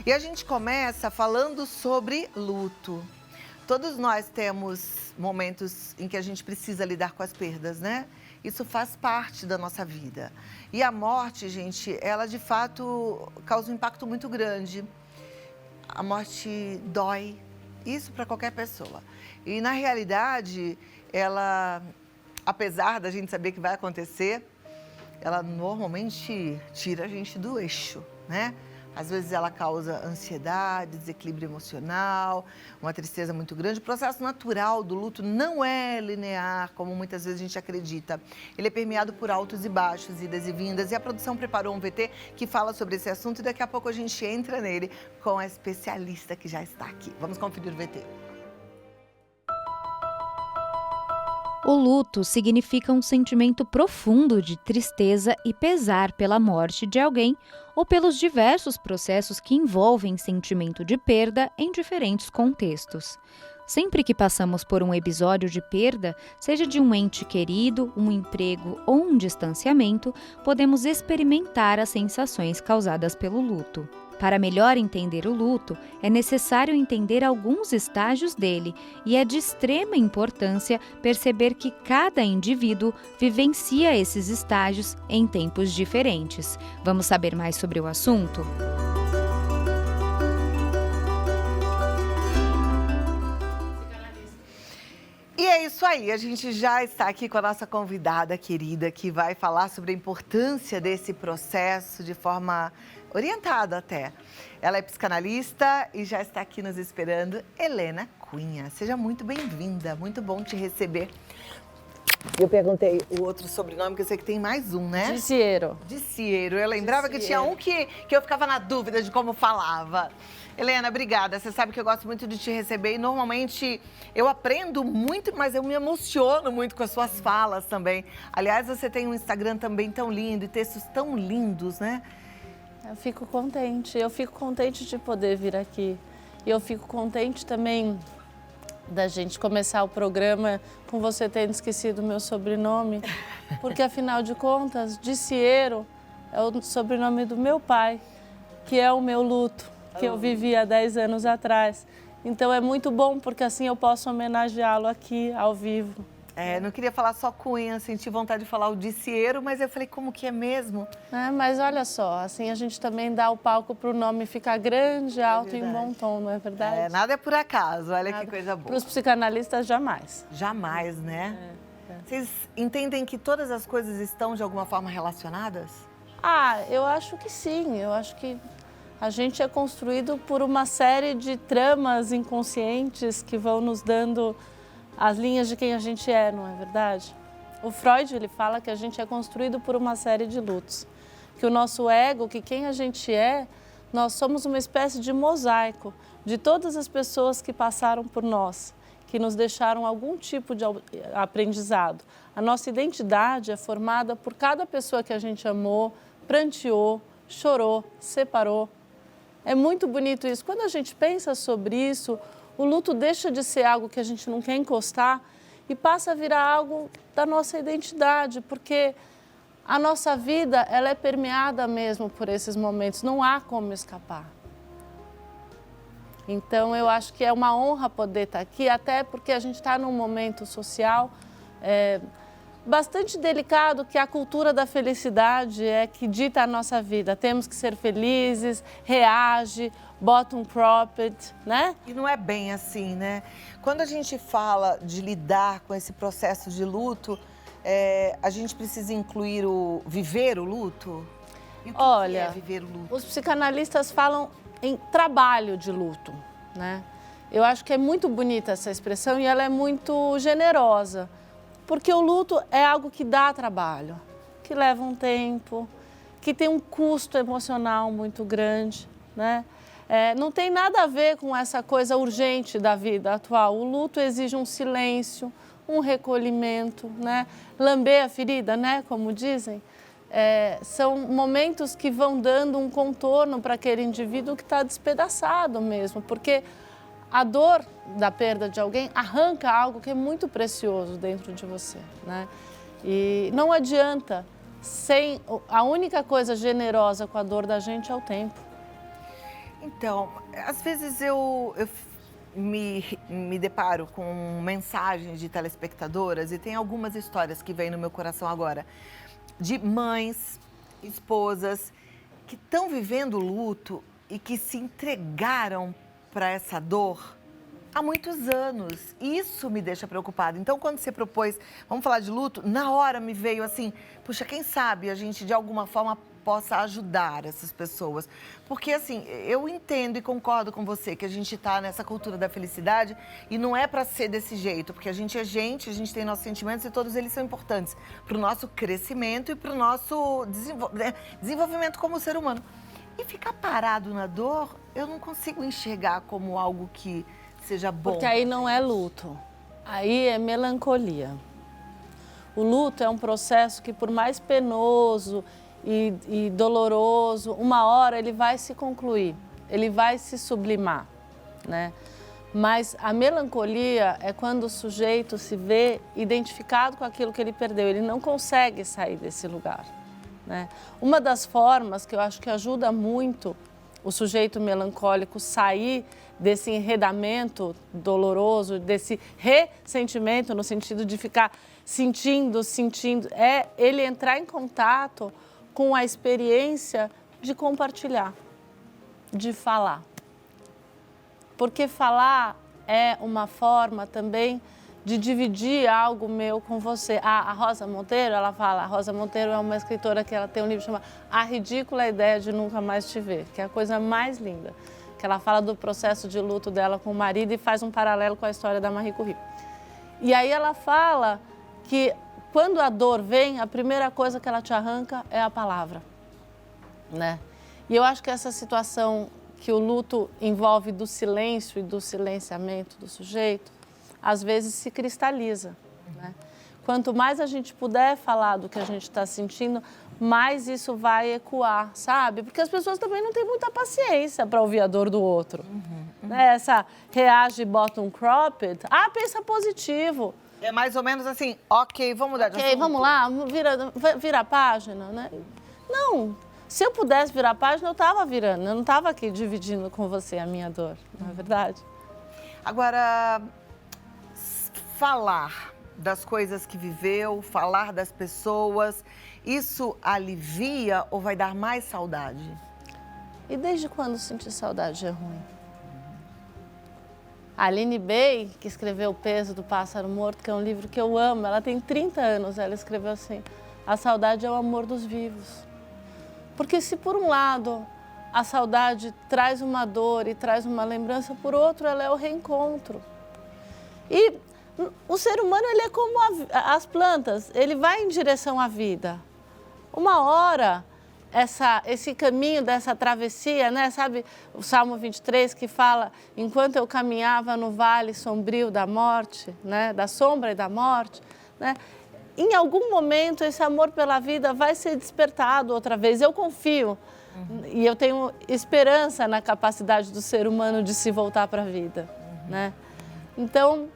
E a gente começa falando sobre luto. Todos nós temos momentos em que a gente precisa lidar com as perdas, né? Isso faz parte da nossa vida. E a morte, gente, ela de fato causa um impacto muito grande. A morte dói, isso para qualquer pessoa. E na realidade, ela, apesar da gente saber que vai acontecer, ela normalmente tira a gente do eixo, né? Às vezes ela causa ansiedade, desequilíbrio emocional, uma tristeza muito grande. O processo natural do luto não é linear, como muitas vezes a gente acredita. Ele é permeado por altos e baixos, idas e vindas. E a produção preparou um VT que fala sobre esse assunto e daqui a pouco a gente entra nele com a especialista que já está aqui. Vamos conferir o VT. O luto significa um sentimento profundo de tristeza e pesar pela morte de alguém ou pelos diversos processos que envolvem sentimento de perda em diferentes contextos. Sempre que passamos por um episódio de perda, seja de um ente querido, um emprego ou um distanciamento, podemos experimentar as sensações causadas pelo luto. Para melhor entender o luto, é necessário entender alguns estágios dele e é de extrema importância perceber que cada indivíduo vivencia esses estágios em tempos diferentes. Vamos saber mais sobre o assunto? E é isso aí, a gente já está aqui com a nossa convidada querida que vai falar sobre a importância desse processo de forma orientada até. Ela é psicanalista e já está aqui nos esperando, Helena Cunha. Seja muito bem-vinda, muito bom te receber. Eu perguntei o outro sobrenome, porque eu sei que tem mais um, né? Diciero. Diciero. Eu lembrava que tinha um que eu ficava na dúvida de como falava. Helena, obrigada. Você sabe que eu gosto muito de te receber e normalmente eu aprendo muito, mas eu me emociono muito com as suas falas também. Aliás, você tem um Instagram também tão lindo e textos tão lindos, né? Eu fico contente de poder vir aqui. E eu fico contente também da gente começar o programa com você tendo esquecido o meu sobrenome, porque afinal de contas, Diciero é o sobrenome do meu pai, que é o meu luto, que eu vivi há 10 anos atrás. Então é muito bom, porque assim eu posso homenageá-lo aqui, ao vivo. Não queria falar só Cunha, senti vontade de falar o Diciero, mas eu falei, como que é mesmo? Mas olha só, assim a gente também dá o palco para o nome ficar grande, alto e em bom tom, não é verdade? Nada é por acaso, olha que coisa boa. Para os psicanalistas, jamais. Jamais, né? Vocês entendem que todas as coisas estão de alguma forma relacionadas? Eu acho que sim, eu acho que a gente é construído por uma série de tramas inconscientes que vão nos dando as linhas de quem a gente é, não é verdade? O Freud, ele fala que a gente é construído por uma série de lutos. Que o nosso ego, que quem a gente é, nós somos uma espécie de mosaico de todas as pessoas que passaram por nós, que nos deixaram algum tipo de aprendizado. A nossa identidade é formada por cada pessoa que a gente amou, pranteou, chorou, separou. É muito bonito isso. Quando a gente pensa sobre isso, o luto deixa de ser algo que a gente não quer encostar e passa a virar algo da nossa identidade, porque a nossa vida ela é permeada mesmo por esses momentos, não há como escapar. Então eu acho que é uma honra poder estar aqui, até porque a gente está num momento social bastante delicado, que a cultura da felicidade é que dita a nossa vida. Temos que ser felizes, reage, bottom cropped, né? E não é bem assim, né? Quando a gente fala de lidar com esse processo de luto, a gente precisa incluir viver o luto? E o que é viver o luto? Os psicanalistas falam em trabalho de luto, né? Eu acho que é muito bonita essa expressão e ela é muito generosa. Porque o luto é algo que dá trabalho, que leva um tempo, que tem um custo emocional muito grande, né? Não tem nada a ver com essa coisa urgente da vida atual. O luto exige um silêncio, um recolhimento, né? Lamber a ferida, né? Como dizem. São momentos que vão dando um contorno para aquele indivíduo que está despedaçado mesmo, porque a dor da perda de alguém arranca algo que é muito precioso dentro de você, né? E não adianta, a única coisa generosa com a dor da gente é o tempo. Então, às vezes eu me deparo com mensagens de telespectadoras e tem algumas histórias que vêm no meu coração agora, de mães, esposas, que estão vivendo luto e que se entregaram para essa dor há muitos anos. Isso me deixa preocupada. Então, quando você propôs, vamos falar de luto, na hora me veio assim, puxa, quem sabe a gente de alguma forma possa ajudar essas pessoas. Porque, assim, eu entendo e concordo com você que a gente está nessa cultura da felicidade e não é para ser desse jeito, porque a gente é gente, a gente tem nossos sentimentos e todos eles são importantes para o nosso crescimento e para o nosso desenvolvimento como ser humano. E ficar parado na dor, eu não consigo enxergar como algo que seja bom. Porque aí não é luto, aí é melancolia. O luto é um processo que, por mais penoso e doloroso, uma hora ele vai se concluir, ele vai se sublimar, né? Mas a melancolia é quando o sujeito se vê identificado com aquilo que ele perdeu, ele não consegue sair desse lugar, né? Uma das formas que eu acho que ajuda muito o sujeito melancólico sair desse enredamento doloroso, desse ressentimento, no sentido de ficar sentindo, é ele entrar em contato com a experiência de compartilhar, de falar. Porque falar é uma forma também de dividir algo meu com você. A Rosa Monteiro, ela fala, a Rosa Monteiro é uma escritora que ela tem um livro chamado A Ridícula Ideia de Nunca Mais Te Ver, que é a coisa mais linda, que ela fala do processo de luto dela com o marido e faz um paralelo com a história da Marie Curie. E aí ela fala que quando a dor vem, a primeira coisa que ela te arranca é a palavra, né? E eu acho que essa situação que o luto envolve do silêncio e do silenciamento do sujeito, às vezes se cristaliza, né? Quanto mais a gente puder falar do que a gente está sentindo, mais isso vai ecoar, sabe? Porque as pessoas também não têm muita paciência para ouvir a dor do outro. Né? Essa reage bottom cropped, pensa positivo. É mais ou menos assim, ok, vamos mudar de assunto. Ok, vamos lá, vira a página, né? Não, se eu pudesse virar a página, eu estava virando, eu não estava aqui dividindo com você a minha dor, não é verdade? Agora, falar das coisas que viveu, falar das pessoas, isso alivia ou vai dar mais saudade? E desde quando sentir saudade é ruim? A Aline Bay, que escreveu O Peso do Pássaro Morto, que é um livro que eu amo, ela tem 30 anos, ela escreveu assim, a saudade é o amor dos vivos. Porque se por um lado a saudade traz uma dor e traz uma lembrança, por outro ela é o reencontro. E o ser humano, ele é como as plantas, ele vai em direção à vida. Uma hora, esse caminho dessa travessia, né? Sabe o Salmo 23 que fala, enquanto eu caminhava no vale sombrio da morte, né? Da sombra e da morte, né? Em algum momento esse amor pela vida vai ser despertado outra vez, eu confio. E eu tenho esperança na capacidade do ser humano de se voltar para a vida, né? Então,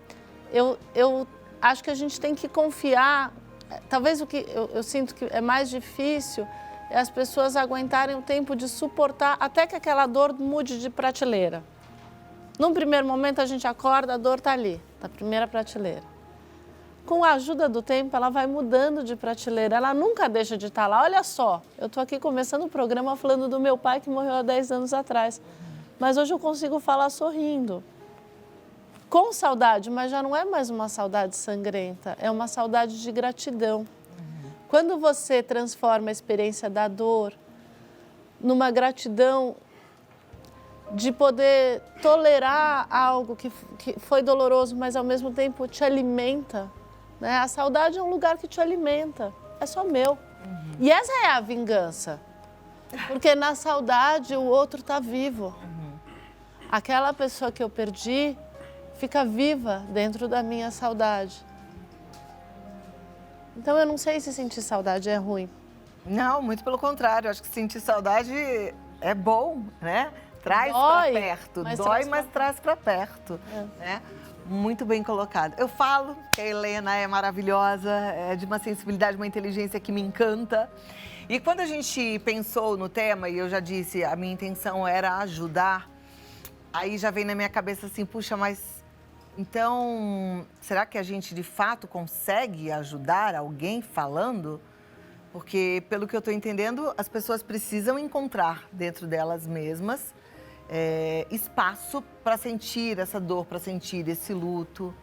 eu acho que a gente tem que confiar. Talvez o que eu sinto que é mais difícil é as pessoas aguentarem o tempo de suportar até que aquela dor mude de prateleira. Num primeiro momento a gente acorda, a dor está ali, na primeira prateleira. Com a ajuda do tempo, ela vai mudando de prateleira, ela nunca deixa de estar lá. Olha só, eu estou aqui começando o programa falando do meu pai que morreu há 10 anos atrás, mas hoje eu consigo falar sorrindo. Com saudade, mas já não é mais uma saudade sangrenta, é uma saudade de gratidão. Quando você transforma a experiência da dor numa gratidão de poder tolerar algo que foi doloroso, mas ao mesmo tempo te alimenta, né? A saudade é um lugar que te alimenta, é só meu. E essa é a vingança, porque na saudade o outro está vivo. Aquela pessoa que eu perdi fica viva dentro da minha saudade. Então, eu não sei se sentir saudade é ruim. Não, muito pelo contrário. Acho que sentir saudade é bom, né? Traz Dói, pra perto. mas Dói, traz mas traz pra perto. Né? Muito bem colocado. Eu falo que a Helena é maravilhosa, é de uma sensibilidade, uma inteligência que me encanta. E quando a gente pensou no tema, e eu já disse, a minha intenção era ajudar, aí já vem na minha cabeça assim, puxa, mas então, será que a gente de fato consegue ajudar alguém falando? Porque, pelo que eu estou entendendo, as pessoas precisam encontrar dentro delas mesmas espaço para sentir essa dor, para sentir esse luto.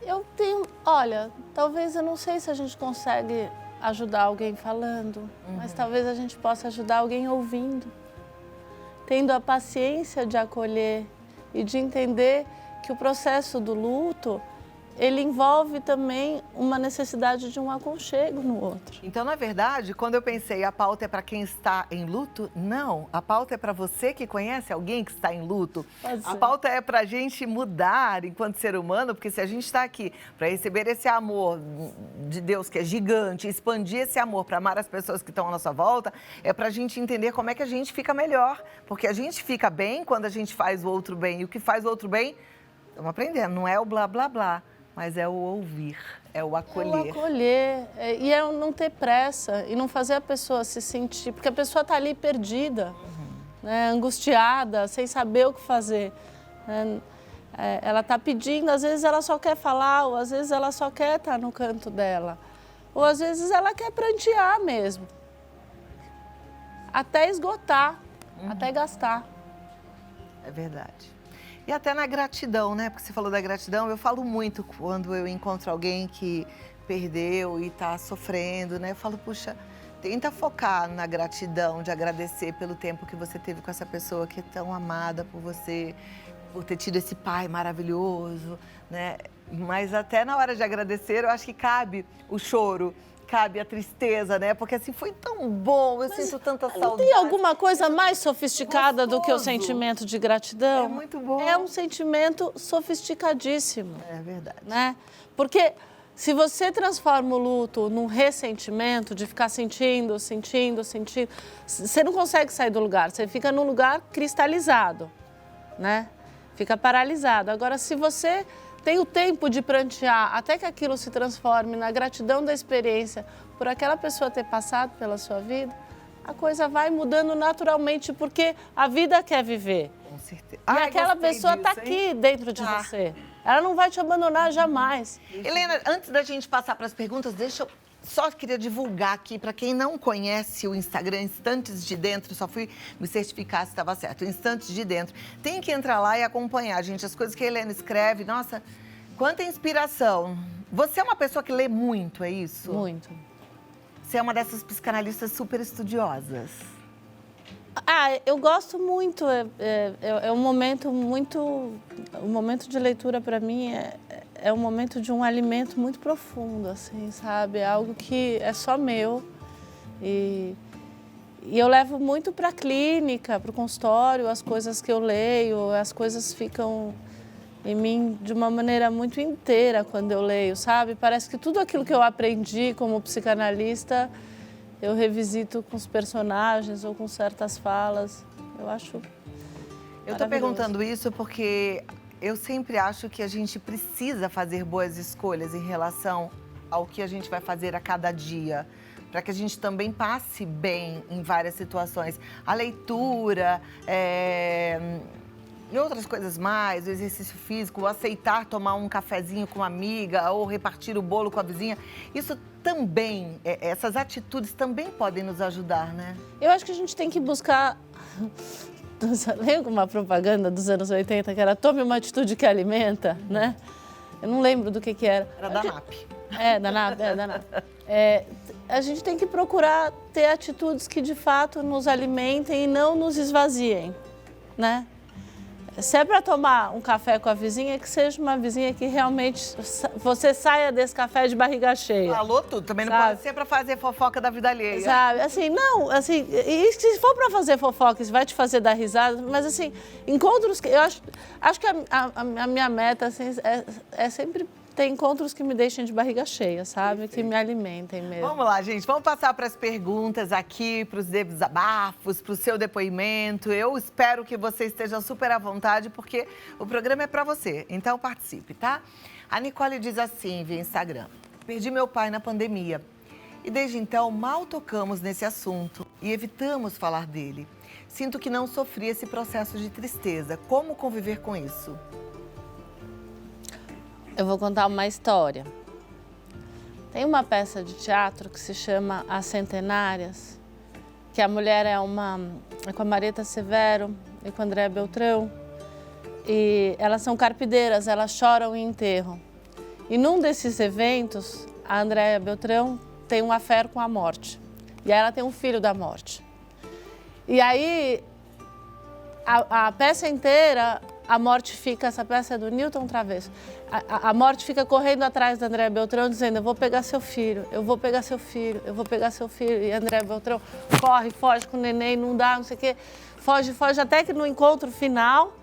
Olha, talvez eu não sei se a gente consegue ajudar alguém falando, mas talvez a gente possa ajudar alguém ouvindo, tendo a paciência de acolher e de entender que o processo do luto, ele envolve também uma necessidade de um aconchego no outro. Então, na verdade, quando eu pensei a pauta é para quem está em luto, não. A pauta é para você que conhece alguém que está em luto. A pauta é para a gente mudar enquanto ser humano, porque se a gente está aqui para receber esse amor de Deus que é gigante, expandir esse amor para amar as pessoas que estão à nossa volta, é para a gente entender como é que a gente fica melhor. Porque a gente fica bem quando a gente faz o outro bem. E o que faz o outro bem, estamos aprendendo, não é o blá, blá, blá. Mas é o ouvir, é o acolher. É o acolher, e é não ter pressa e não fazer a pessoa se sentir... Porque a pessoa está ali perdida, né, angustiada, sem saber o que fazer. Né? Ela está pedindo, às vezes ela só quer falar, ou às vezes ela só quer estar no canto dela. Ou às vezes ela quer prantear mesmo. Até esgotar, até gastar. É verdade. E até na gratidão, né? Porque você falou da gratidão, eu falo muito quando eu encontro alguém que perdeu e está sofrendo, né? Eu falo, puxa, tenta focar na gratidão, de agradecer pelo tempo que você teve com essa pessoa que é tão amada por você, por ter tido esse pai maravilhoso, né? Mas até na hora de agradecer, eu acho que cabe o choro, cabe a tristeza, né? Porque assim, foi tão bom, eu sinto tanta saudade. Não tem alguma coisa mais sofisticada do que o sentimento de gratidão? É muito bom. É um sentimento sofisticadíssimo. É verdade. Né? Porque se você transforma o luto num ressentimento, de ficar sentindo, você não consegue sair do lugar, você fica num lugar cristalizado, né? Fica paralisado. Agora, se você tem o tempo de prantear até que aquilo se transforme na gratidão da experiência por aquela pessoa ter passado pela sua vida, a coisa vai mudando naturalmente, porque a vida quer viver. Com certeza. E aquela pessoa está aqui dentro de você. Ela não vai te abandonar jamais. Helena, antes da gente passar para as perguntas, só queria divulgar aqui, para quem não conhece o Instagram Instantes de Dentro, só fui me certificar se estava certo, Instantes de Dentro. Tem que entrar lá e acompanhar, gente, as coisas que a Helena escreve. Nossa, quanta inspiração. Você é uma pessoa que lê muito, é isso? Muito. Você é uma dessas psicanalistas super estudiosas. Eu gosto muito, é um momento muito... O momento de leitura, para mim, é um momento de um alimento muito profundo, assim, sabe? É algo que é só meu. E eu levo muito para a clínica, para o consultório, as coisas que eu leio, as coisas ficam em mim de uma maneira muito inteira quando eu leio, sabe? Parece que tudo aquilo que eu aprendi como psicanalista, eu revisito com os personagens ou com certas falas. Eu acho Eu estou perguntando isso porque eu sempre acho que a gente precisa fazer boas escolhas em relação ao que a gente vai fazer a cada dia, para que a gente também passe bem em várias situações. A leitura, e outras coisas mais, o exercício físico, o aceitar tomar um cafezinho com uma amiga ou repartir o bolo com a vizinha, isso também, essas atitudes também podem nos ajudar, né? Eu acho que a gente tem que buscar... Lembra uma propaganda dos anos 80 que era tome uma atitude que alimenta, né? Eu não lembro do que era. Era da NAP. Da NAP. A gente tem que procurar ter atitudes que de fato nos alimentem e não nos esvaziem, né? Se é para tomar um café com a vizinha, que seja uma vizinha que realmente você saia desse café de barriga cheia. Falou tudo, também não pode ser para fazer fofoca da vida alheia. Sabe, assim, não, assim, e se for para fazer fofoca, isso vai te fazer dar risada, mas assim, encontros que, eu acho que a minha meta, assim, é sempre ter encontros que me deixem de barriga cheia, sabe? Perfeito. Que me alimentem mesmo. Vamos lá, gente. Vamos passar para as perguntas aqui, para os desabafos, para o seu depoimento. Eu espero que você esteja super à vontade, porque o programa é para você. Então, participe, tá? A Nicole diz assim, via Instagram. Perdi meu pai na pandemia. E desde então, mal tocamos nesse assunto e evitamos falar dele. Sinto que não sofri esse processo de tristeza. Como conviver com isso? Eu vou contar uma história. Tem uma peça de teatro que se chama As Centenárias, que a mulher é com a Marieta Severo e com a Andréa Beltrão. E elas são carpideiras, elas choram em enterro. E num desses eventos, a Andréa Beltrão tem um affair com a morte. E aí ela tem um filho da morte. E aí, a peça inteira, a morte fica, essa peça é do Newton Travesso, a morte fica correndo atrás da Andréa Beltrão, dizendo, eu vou pegar seu filho, eu vou pegar seu filho, eu vou pegar seu filho. E a Andréa Beltrão corre, foge com o neném, não dá, não sei o quê. Foge, até que no encontro final,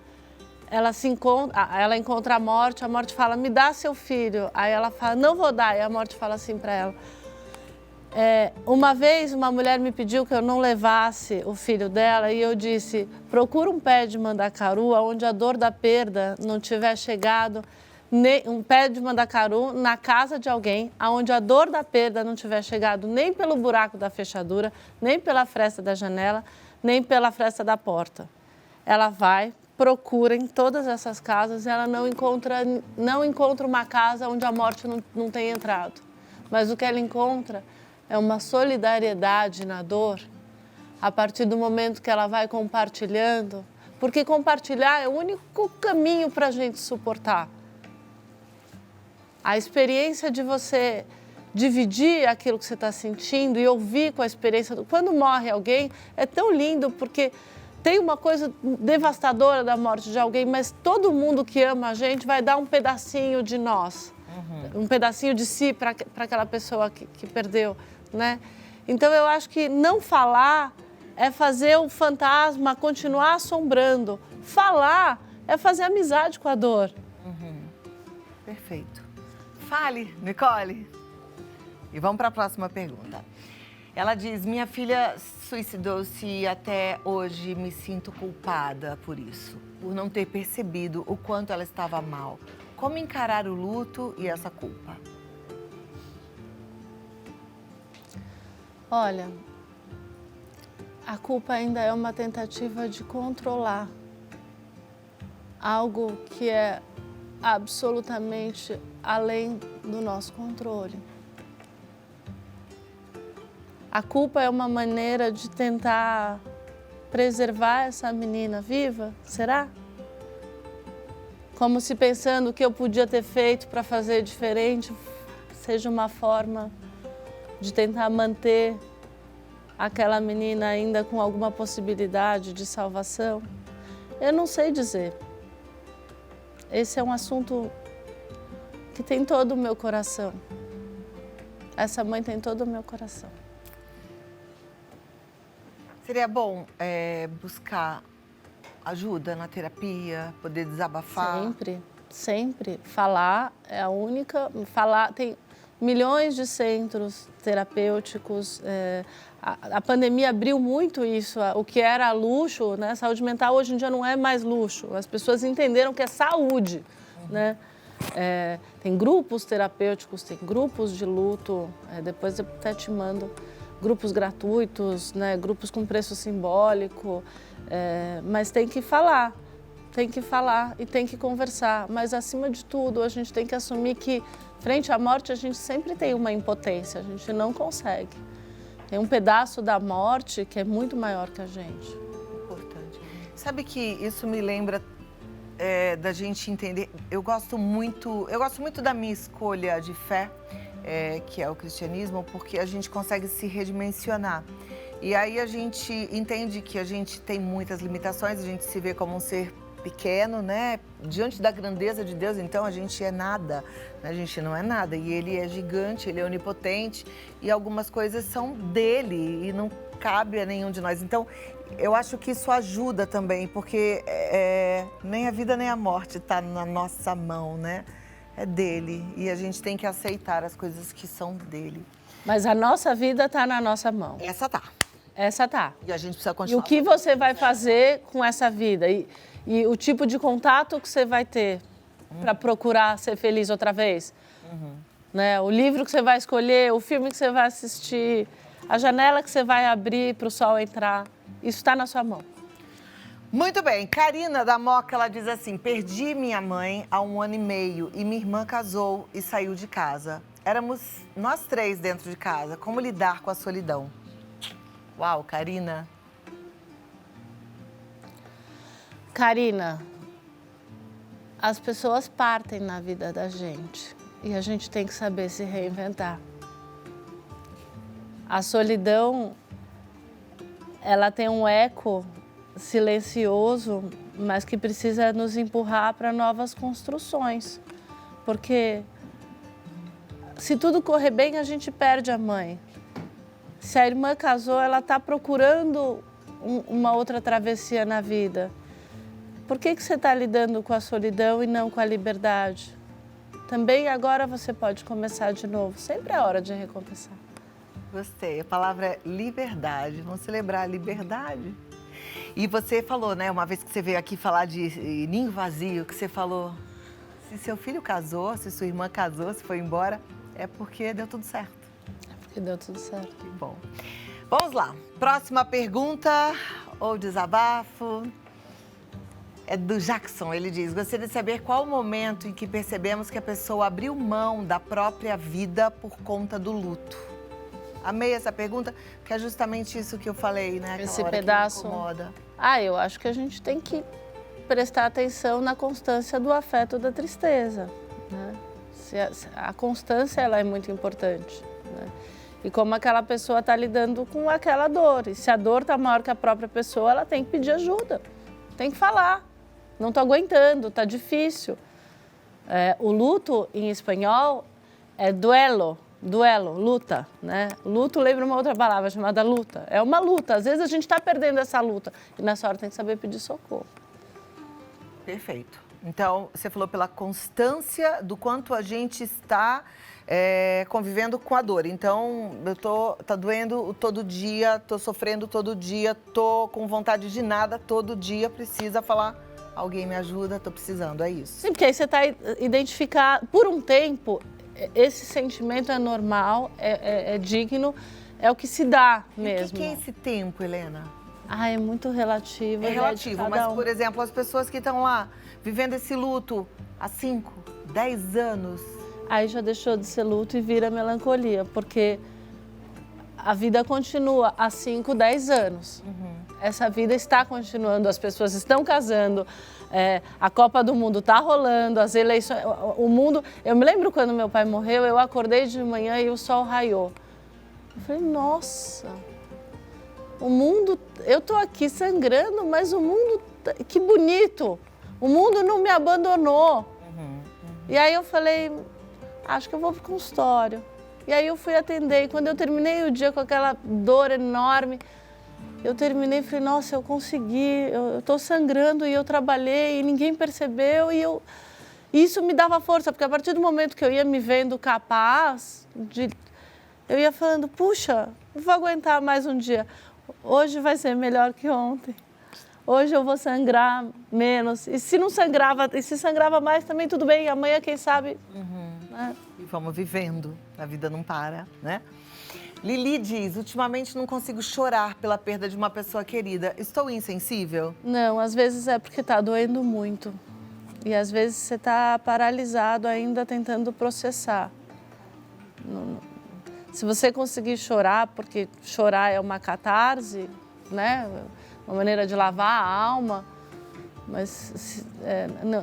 ela encontra a morte fala, me dá seu filho. Aí ela fala, não vou dar. E a morte fala assim para ela, uma vez uma mulher me pediu que eu não levasse o filho dela e eu disse, procura um pé de mandacaru onde a dor da perda não tiver chegado, um pé de mandacaru na casa de alguém, onde a dor da perda não tiver chegado nem pelo buraco da fechadura, nem pela fresta da janela, nem pela fresta da porta. Ela vai, procura em todas essas casas e ela não encontra uma casa onde a morte não tenha entrado. Mas o que ela encontra é uma solidariedade na dor, a partir do momento que ela vai compartilhando, porque compartilhar é o único caminho para a gente suportar. A experiência de você dividir aquilo que você está sentindo e ouvir com a experiência. Quando morre alguém, é tão lindo, porque tem uma coisa devastadora da morte de alguém, mas todo mundo que ama a gente vai dar um pedacinho de nós, um pedacinho de si para aquela pessoa que perdeu, né? Então eu acho que não falar é fazer o fantasma continuar assombrando. Falar é fazer amizade com a dor. Perfeito. Fale, Nicole. E vamos para a próxima pergunta. Ela diz, minha filha suicidou-se e até hoje me sinto culpada por isso, por não ter percebido o quanto ela estava mal. Como encarar o luto e essa culpa? Olha, a culpa ainda é uma tentativa de controlar algo que é absolutamente além do nosso controle. A culpa é uma maneira de tentar preservar essa menina viva, será? Como se pensando o que eu podia ter feito para fazer diferente seja uma forma de tentar manter aquela menina ainda com alguma possibilidade de salvação. Eu não sei dizer. Esse é um assunto que tem todo o meu coração. Essa mãe tem todo o meu coração. Seria bom buscar ajuda na terapia, poder desabafar? Sempre, sempre. Falar é a única... tem milhões de centros terapêuticos. A pandemia abriu muito isso. O que era luxo, né? Saúde mental hoje em dia não é mais luxo. As pessoas entenderam que é saúde, né? Tem grupos terapêuticos, tem grupos de luto. Depois eu até te mando grupos gratuitos, né? Grupos com preço simbólico. Mas tem que falar e tem que conversar. Mas, acima de tudo, a gente tem que assumir que, frente à morte, a gente sempre tem uma impotência, a gente não consegue. Tem um pedaço da morte que é muito maior que a gente. Importante. Sabe que isso me lembra da gente entender... Eu gosto muito da minha escolha de fé, que é o cristianismo, porque a gente consegue se redimensionar. E aí a gente entende que a gente tem muitas limitações, a gente se vê como um ser pequeno, né? Diante da grandeza de Deus, então a gente é nada, né? A gente não é nada. E Ele é gigante, Ele é onipotente e algumas coisas são dele e não cabe a nenhum de nós. Então, eu acho que isso ajuda também, porque nem a vida nem a morte está na nossa mão, né? É dele e a gente tem que aceitar as coisas que são dele. Mas a nossa vida está na nossa mão. Essa tá. Essa tá. E a gente precisa continuar. E o que você vai fazer com essa vida? E o tipo de contato que você vai ter para procurar ser feliz outra vez? né? O livro que você vai escolher, o filme que você vai assistir, a janela que você vai abrir para o sol entrar, isso está na sua mão. Muito bem, Karina da Moca, ela diz assim: perdi minha mãe há 1 ano e meio e minha irmã casou e saiu de casa. Éramos nós 3 dentro de casa. Como lidar com a solidão? Uau, Karina. Karina, as pessoas partem na vida da gente e a gente tem que saber se reinventar. A solidão, ela tem um eco silencioso, mas que precisa nos empurrar para novas construções. Porque se tudo correr bem, a gente perde a mãe. Se a irmã casou, ela está procurando uma outra travessia na vida. Por que você está lidando com a solidão e não com a liberdade? Também agora você pode começar de novo. Sempre é hora de recomeçar. Gostei. A palavra é liberdade. Vamos celebrar a liberdade. E você falou, né, uma vez que você veio aqui falar de ninho vazio, que você falou, se seu filho casou, se sua irmã casou, se foi embora, é porque deu tudo certo. É porque deu tudo certo. Que bom. Vamos lá. Próxima pergunta ou desabafo é do Jackson. Ele diz: gostaria de saber qual o momento em que percebemos que a pessoa abriu mão da própria vida por conta do luto. Amei essa pergunta, porque é justamente isso que eu falei, né? Aquela Esse hora pedaço. que me incomoda. Eu acho que a gente tem que prestar atenção na constância do afeto da tristeza, né? A constância, ela é muito importante, né? E como aquela pessoa está lidando com aquela dor. E se a dor está maior que a própria pessoa, ela tem que pedir ajuda, tem que falar. Não estou aguentando, está difícil. O luto, em espanhol, é duelo, luta, né? Luto lembra uma outra palavra chamada luta. É uma luta, às vezes a gente está perdendo essa luta. E nessa hora tem que saber pedir socorro. Perfeito. Então, você falou pela constância do quanto a gente está convivendo com a dor. Então, tá doendo todo dia, tô sofrendo todo dia, tô com vontade de nada todo dia, precisa falar, alguém me ajuda, tô precisando, é isso. Sim, porque aí você está identificando, por um tempo, esse sentimento é normal, é digno, é o que se dá mesmo. O que é esse tempo, Helena? É muito relativo. É relativo, mas, por exemplo, as pessoas que estão lá vivendo esse luto há 5, 10 anos. Aí já deixou de ser luto e vira melancolia, porque a vida continua há 5, 10 anos. Uhum. Essa vida está continuando, as pessoas estão casando, a Copa do Mundo está rolando, as eleições, o mundo... Eu me lembro quando meu pai morreu, eu acordei de manhã e o sol raiou. Eu falei, nossa, o mundo... Eu estou aqui sangrando, mas o mundo... Que bonito! O mundo não me abandonou. E aí eu falei, acho que eu vou para o consultório. E aí eu fui atender, e quando eu terminei o dia com aquela dor enorme, eu terminei e falei, nossa, eu consegui, eu estou sangrando e eu trabalhei e ninguém percebeu. E isso me dava força, porque a partir do momento que eu ia me vendo capaz, eu ia falando, puxa, não vou aguentar mais um dia. Hoje vai ser melhor que ontem. Hoje eu vou sangrar menos. E se não sangrava, e se sangrava mais, também tudo bem. Amanhã, quem sabe... Né? E vamos vivendo, a vida não para, né? Lili diz, ultimamente não consigo chorar pela perda de uma pessoa querida. Estou insensível? Não, às vezes é porque está doendo muito. E às vezes você está paralisado ainda tentando processar. Se você conseguir chorar, porque chorar é uma catarse, né? Uma maneira de lavar a alma, mas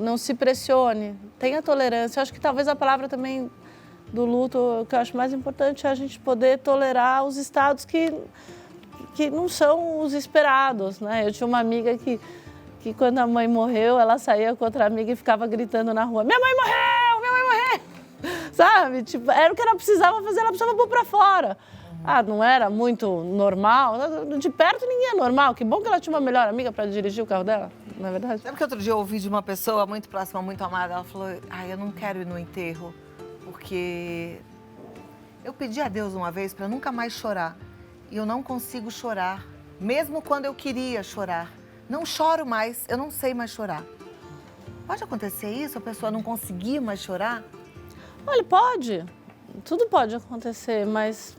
não se pressione, tenha tolerância. Eu acho que talvez a palavra também do luto, o que eu acho mais importante é a gente poder tolerar os estados que não são os esperados, né? Eu tinha uma amiga que quando a mãe morreu, ela saía com outra amiga e ficava gritando na rua, minha mãe morreu, minha mãe morreu, sabe? Tipo, era o que ela precisava fazer, ela precisava pôr pra fora. Não era muito normal? De perto ninguém é normal. Que bom que ela tinha uma melhor amiga para dirigir o carro dela, na verdade. Sabe que outro dia eu ouvi de uma pessoa muito próxima, muito amada, ela falou, eu não quero ir no enterro, porque eu pedi a Deus uma vez para nunca mais chorar. E eu não consigo chorar, mesmo quando eu queria chorar. Não choro mais, eu não sei mais chorar. Pode acontecer isso, a pessoa não conseguir mais chorar? Olha, pode. tudo pode acontecer, mas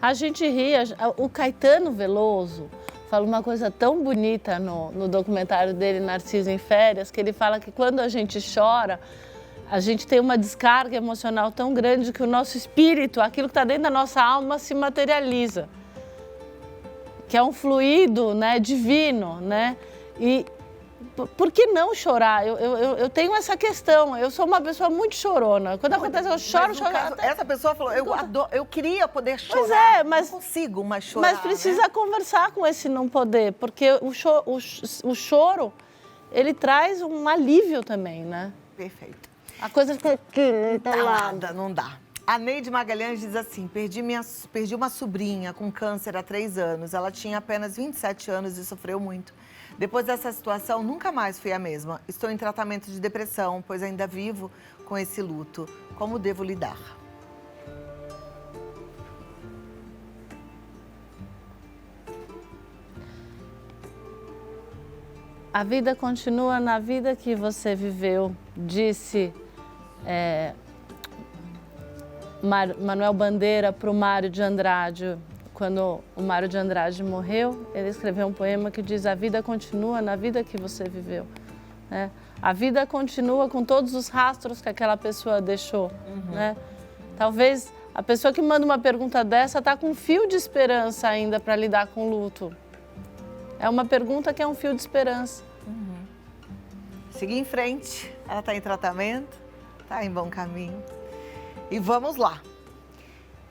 a gente ri. O Caetano Veloso fala uma coisa tão bonita no documentário dele, Narciso em Férias, que ele fala que quando a gente chora, a gente tem uma descarga emocional tão grande que o nosso espírito, aquilo que está dentro da nossa alma, se materializa. Que é um fluido, né, divino, né? E por que não chorar? Eu tenho essa questão, eu sou uma pessoa muito chorona. Quando acontece, eu choro. Caso, essa pessoa falou, eu queria poder chorar, pois é, mas não consigo mais chorar. Mas precisa conversar com esse não poder, porque o choro, ele traz um alívio também, né? Perfeito. A coisa fica aqui, Não dá. A Neide Magalhães diz assim, perdi uma sobrinha com câncer há 3 anos. Ela tinha apenas 27 anos e sofreu muito. Depois dessa situação, nunca mais fui a mesma. Estou em tratamento de depressão, pois ainda vivo com esse luto. Como devo lidar? A vida continua na vida que você viveu, disse Manuel Bandeira para o Mário de Andrade. Quando o Mário de Andrade morreu, ele escreveu um poema que diz: a vida continua na vida que você viveu. Né? A vida continua com todos os rastros que aquela pessoa deixou. Né? Talvez a pessoa que manda uma pergunta dessa está com um fio de esperança ainda para lidar com o luto. É uma pergunta que é um fio de esperança. Seguir em frente, ela está em tratamento, está em bom caminho. E vamos lá.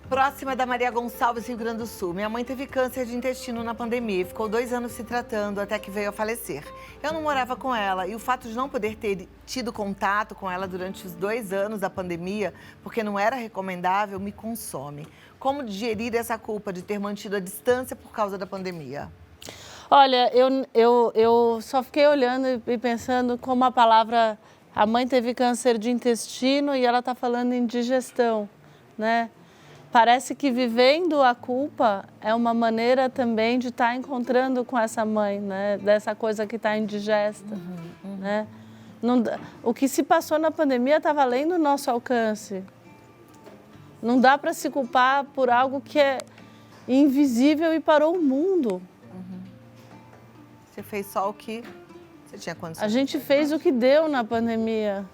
Próxima da Maria Gonçalves, Rio Grande do Sul. Minha mãe teve câncer de intestino na pandemia e ficou 2 anos se tratando até que veio a falecer. Eu não morava com ela e o fato de não poder ter tido contato com ela durante os 2 anos da pandemia, porque não era recomendável, me consome. Como digerir essa culpa de ter mantido a distância por causa da pandemia? Olha, eu só fiquei olhando e pensando como a palavra... A mãe teve câncer de intestino e ela está falando em digestão, né? Parece que vivendo a culpa é uma maneira também de estar encontrando com essa mãe, né? Dessa coisa que está indigesta, né? Não, o que se passou na pandemia estava além do nosso alcance. Não dá para se culpar por algo que é invisível e parou o mundo. Você fez só o que você tinha condições. A gente fez o que deu na pandemia.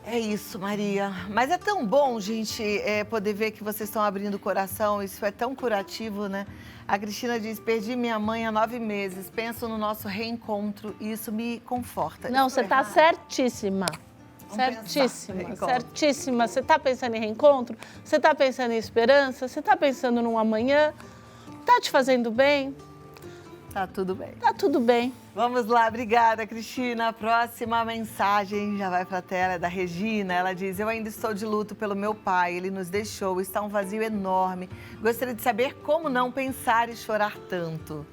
É isso, Maria. Mas é tão bom, gente, poder ver que vocês estão abrindo o coração. Isso é tão curativo, né? A Cristina diz, perdi minha mãe há 9 meses. Penso no nosso reencontro e isso me conforta. Não, você está certíssima. Certíssima, certíssima. Você está pensando em reencontro? Você está pensando em esperança? Você está pensando num amanhã? Está te fazendo bem? Tá tudo bem. Tá tudo bem. Vamos lá, obrigada, Cristina. A próxima mensagem já vai para a tela, é da Regina. Ela diz, eu ainda estou de luto pelo meu pai, ele nos deixou, está um vazio enorme. Gostaria de saber como não pensar e chorar tanto.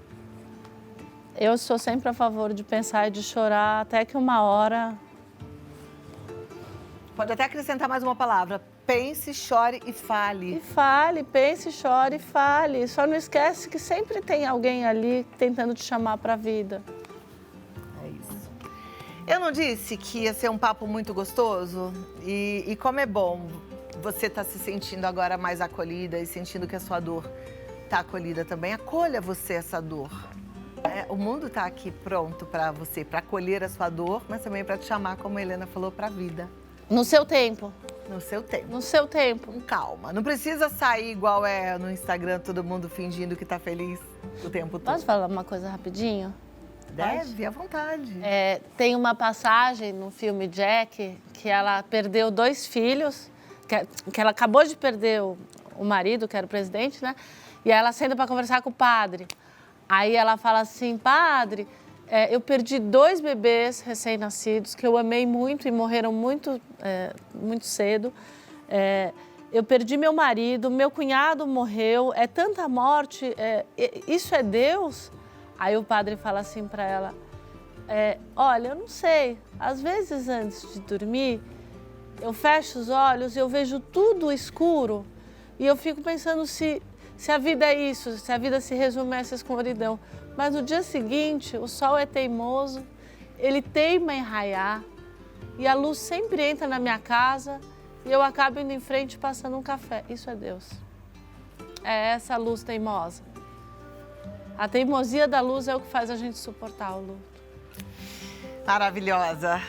Eu sou sempre a favor de pensar e de chorar até que uma hora... Pode até acrescentar mais uma palavra. Pense, chore e fale. E fale, pense, chore e fale. Só não esquece que sempre tem alguém ali tentando te chamar para a vida. É isso. Eu não disse que ia ser um papo muito gostoso? E como é bom você estar se sentindo agora mais acolhida e sentindo que a sua dor está acolhida também. Acolha você essa dor. O mundo está aqui pronto para você, para acolher a sua dor, mas também para te chamar, como a Helena falou, para a vida. No seu tempo. No seu tempo. No seu tempo. Com calma. Não precisa sair igual é no Instagram, todo mundo fingindo que tá feliz o tempo todo. Posso falar uma coisa rapidinho? Deve, à vontade. Tem uma passagem no filme Jack que ela perdeu 2 filhos, que ela acabou de perder o marido, que era o presidente, né? E aí ela senta para conversar com o padre. Aí ela fala assim, padre... eu perdi 2 bebês recém-nascidos que eu amei muito e morreram muito cedo. Eu perdi meu marido, meu cunhado morreu, é tanta morte, isso é Deus? Aí o padre fala assim para ela, olha, eu não sei, às vezes antes de dormir, eu fecho os olhos e eu vejo tudo escuro e eu fico pensando se a vida é isso, se a vida se resume a essa escuridão. Mas no dia seguinte, o sol é teimoso, ele teima em raiar e a luz sempre entra na minha casa e eu acabo indo em frente passando um café. Isso é Deus. É essa luz teimosa. A teimosia da luz é o que faz a gente suportar o luto. Maravilhosa.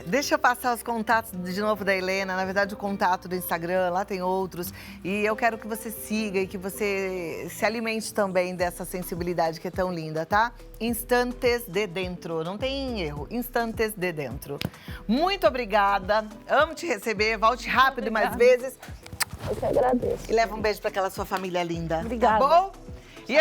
Deixa eu passar os contatos de novo da Helena, na verdade o contato do Instagram, lá tem outros. E eu quero que você siga e que você se alimente também dessa sensibilidade que é tão linda, tá? Instantes de Dentro, não tem erro, Instantes de Dentro. Muito obrigada, amo te receber, volte rápido e mais vezes. Eu que agradeço. E leva um beijo para aquela sua família linda. Obrigada. Tá bom?